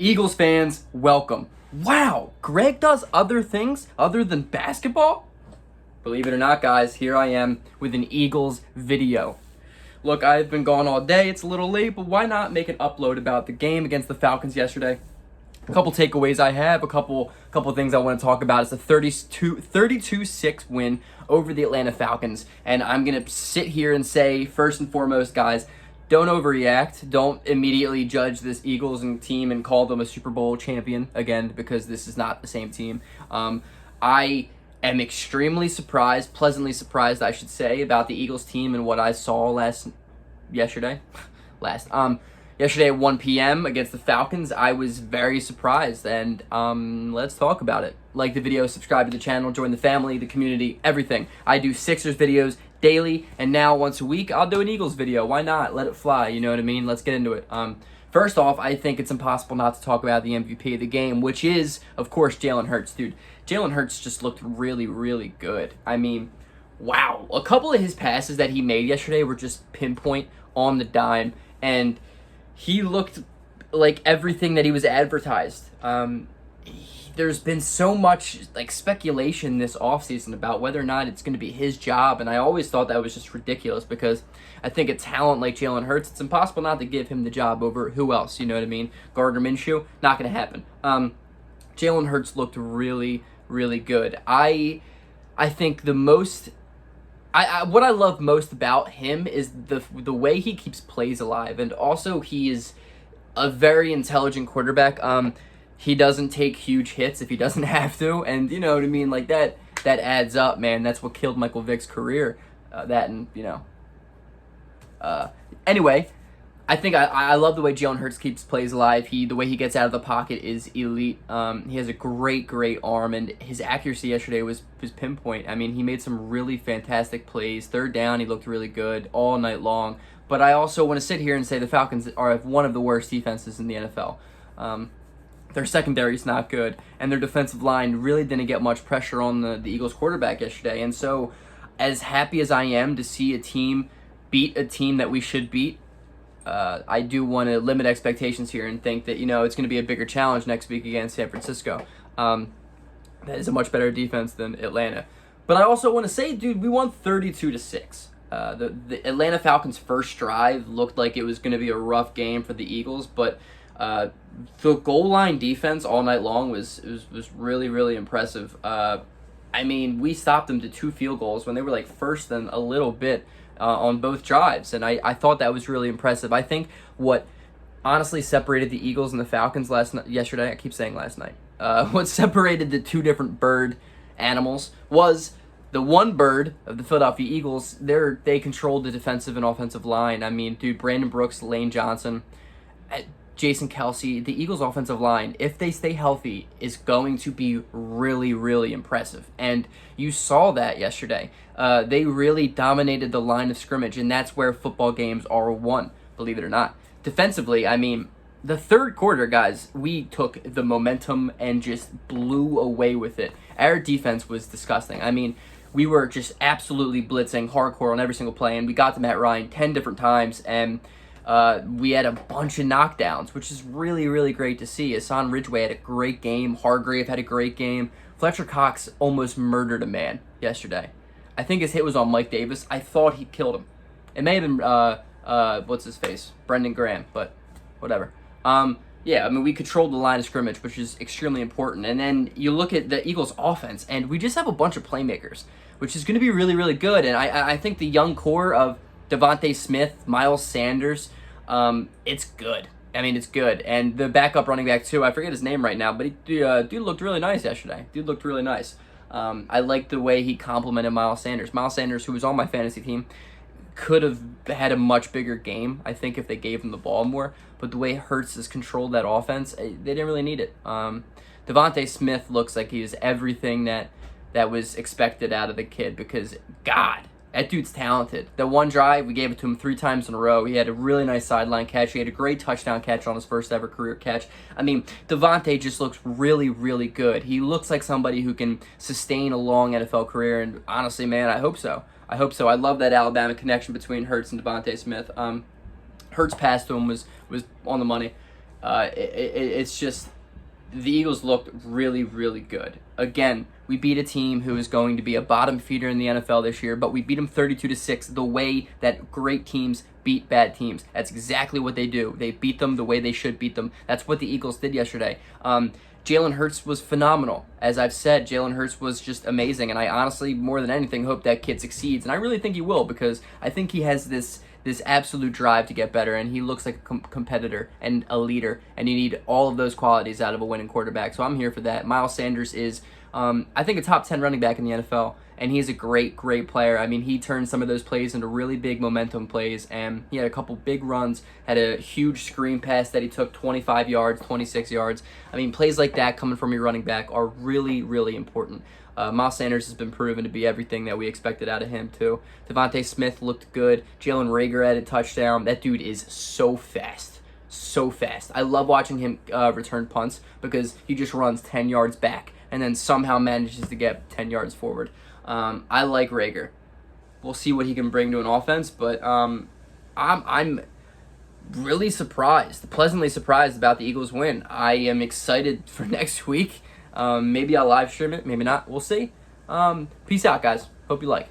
Eagles fans, welcome. Wow, Greg does other things other than basketball? Believe it or not, guys, here I am with an Eagles video. Look, I've been gone all day. It's a little late, but why not make an upload about the game against the Falcons yesterday? A couple takeaways I have, a couple things I want to talk about. It's a 32-6 win over the Atlanta Falcons, and I'm going to sit here and say, first and foremost, guys, don't overreact. Don't immediately judge this Eagles and team and call them a Super Bowl champion again, because this is not the same team. I am extremely surprised, pleasantly surprised, I should say, about the Eagles team and what I saw yesterday at 1 p.m. against the Falcons. I was very surprised, and let's talk about it. Like the video, subscribe to the channel, join the family, the community, everything. I do Sixers videos daily, and now once a week, I'll do an Eagles video. Why not? Let it fly, you know what I mean? Let's get into it. First off, I think it's impossible not to talk about the MVP of the game, which is, of course, Jalen Hurts, dude. Jalen Hurts just looked really, really good. I mean, wow. A couple of his passes that he made yesterday were just pinpoint on the dime, and he looked like everything that he was advertised. There's been so much speculation this offseason about whether or not it's going to be his job, and I always thought that was just ridiculous, because I think a talent like Jalen Hurts, it's impossible not to give him the job over who else, you know what I mean? Gardner Minshew, not going to happen. Jalen Hurts looked really, really good. I think the most... what I love most about him is the way he keeps plays alive, and also he is a very intelligent quarterback. He doesn't take huge hits if he doesn't have to, and you know what I mean, like that adds up, man. That's what killed Michael Vick's career. Anyway, I think I love the way Jalen Hurts keeps plays alive. The way he gets out of the pocket is elite. He has a great arm, and his accuracy yesterday was pinpoint. I mean, he made some really fantastic plays. Third down, he looked really good all night long. But I also want to sit here and say the Falcons are one of the worst defenses in the NFL. Their secondary is not good, and their defensive line really didn't get much pressure on the Eagles quarterback yesterday. And so, as happy as I am to see a team beat a team that we should beat, I do want to limit expectations here and think that, it's going to be a bigger challenge next week against San Francisco. That is a much better defense than Atlanta. But I also want to say, dude, we won 32-6. The Atlanta Falcons' first drive looked like it was going to be a rough game for the Eagles, but the goal line defense all night long was really, really impressive. I mean, we stopped them to 2 field goals when they were first and a little bit on both drives, and I thought that was really impressive. I think what honestly separated the Eagles and the Falcons yesterday, I keep saying last night, what separated the two different bird animals was the one bird of the Philadelphia Eagles. They controlled the defensive and offensive line. I mean, dude, Brandon Brooks, Lane Johnson, Jason Kelce, the Eagles' offensive line, if they stay healthy, is going to be really, really impressive. And you saw that yesterday. They really dominated the line of scrimmage, and that's where football games are won, believe it or not. Defensively, I mean, the third quarter, guys, we took the momentum and just blew away with it. Our defense was disgusting. I mean, we were just absolutely blitzing hardcore on every single play, and we got to Matt Ryan 10 different times, and we had a bunch of knockdowns, which is really, really great to see. Hassan Ridgeway had a great game. Hargrave had a great game. Fletcher Cox almost murdered a man yesterday. I think his hit was on Mike Davis. I thought he killed him. It may have been, what's his face? Brendan Graham, but whatever. Yeah, I mean, we controlled the line of scrimmage, which is extremely important. And then you look at the Eagles' offense, and we just have a bunch of playmakers, which is going to be really, really good. And I think the young core of Devontae Smith, Miles Sanders, it's good. I mean, it's good. And the backup running back, too, I forget his name right now, but dude looked really nice yesterday. Dude looked really nice. I liked the way he complimented Miles Sanders. Miles Sanders, who was on my fantasy team, could have had a much bigger game, I think, if they gave him the ball more. But the way Hurts has controlled that offense, they didn't really need it. Devontae Smith looks like he is everything that was expected out of the kid, because, God, that dude's talented. The one drive, we gave it to him 3 times in a row. He had a really nice sideline catch. He had a great touchdown catch on his first ever career catch. I mean, Devontae just looks really, really good. He looks like somebody who can sustain a long NFL career, and honestly, man, I hope so. I love that Alabama connection between Hurts and Devontae Smith. Hurts' pass to him was on the money. It's just the Eagles looked really, really good. Again, we beat a team who is going to be a bottom feeder in the NFL this year, but we beat them 32-6 the way that great teams beat bad teams. That's exactly what they do. They beat them the way they should beat them. That's what the Eagles did yesterday. Jalen Hurts was phenomenal. As I've said, Jalen Hurts was just amazing, and I honestly, more than anything, hope that kid succeeds. And I really think he will, because I think he has this absolute drive to get better, and he looks like a competitor and a leader, and you need all of those qualities out of a winning quarterback. So I'm here for that. Miles Sanders is, I think, a top 10 running back in the NFL, and he's a great, great player. I mean, he turned some of those plays into really big momentum plays, and he had a couple big runs, had a huge screen pass that he took 25 yards, 26 yards. I mean, plays like that coming from your running back are really, really important. Miles Sanders has been proven to be everything that we expected out of him, too. Devontae Smith looked good. Jalen Reagor had a touchdown. That dude is so fast. So fast. I love watching him return punts because he just runs 10 yards back and then somehow manages to get 10 yards forward. I like Reagor. We'll see what he can bring to an offense, but I'm really surprised, pleasantly surprised about the Eagles' win. I am excited for next week. Maybe I'll live stream it, maybe not. We'll see. Peace out, guys. Hope you like.